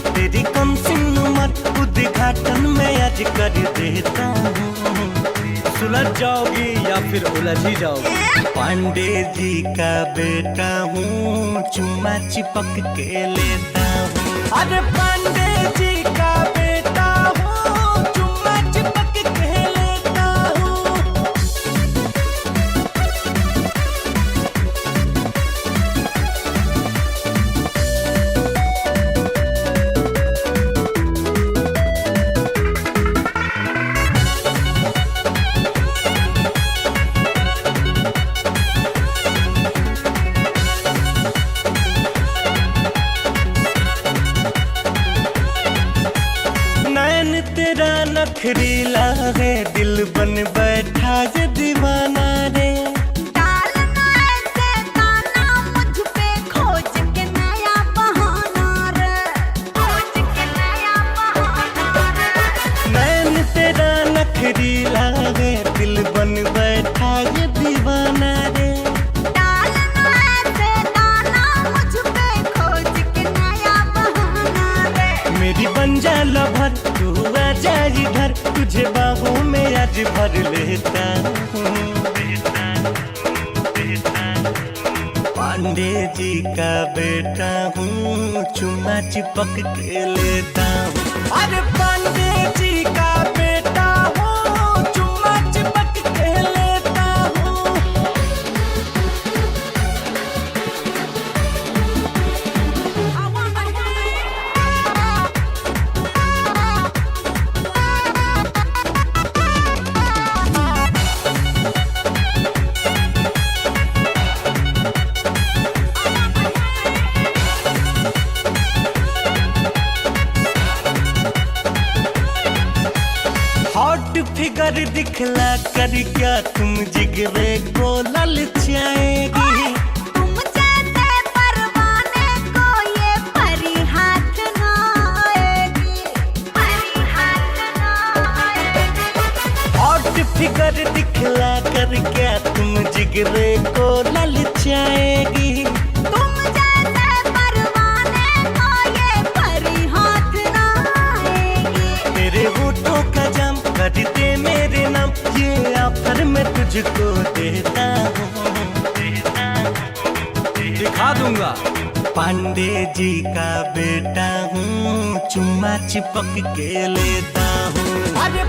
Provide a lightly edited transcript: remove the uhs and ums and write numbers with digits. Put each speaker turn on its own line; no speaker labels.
तेरी कम सिन उम्र उद्घाटन में आज कर देता हूँ। सुलझ जाओगी या फिर उलझ ही जाओगी। पांडे जी का बेटा हूँ, चुम्मा चिपक के लेता हूँ। अरे पांडे जी का बेटा हूँ, चुम्मा चिपक के लेता हूँ। तेरा नखरीला है, दिल बन बैठा ये दीवाना रे।
डालना ऐसे दाना मुझ पे, खोज के नया बहाना रे, खोज के नया बहाना रे।
नैन तेरा नखरीला है, दिल बन बैठा ये दीवाना रे।
डालना ऐसे दाना मुझ पे, खोज के नया बहाना रे।
मेरी बन जा लभर, तू आजा इधर, तुझे बाहों में आज भर लेता हूँ। पांडे जी का बेटा हूँ, चुम्मा चिपक के लेता हूँ। अरे पांडे जी का बेटा हूँ, चुम्मा चिपक के लेता हूँ। हॉट फिगर दिखला कर क्या तुम जिगरे को ललचाएगी।
तुम जैसे परवाने को ये परी हाथ ना आएगी, परी हाथ ना आएगी।
हॉट फिगर दिखला कर क्या तुम जिगरे को ललचाएगी।
तुम जैसे परवाने को ये परी हाथ ना आएगी।
तेरे होठों का जाम कर दे मेरे नाम, ये ऑफर मैं तुझको देता हूँ। दिखा दूंगा। पांडे जी का बेटा हूँ, चुम्मा चिपक के लेता हूँ। अरे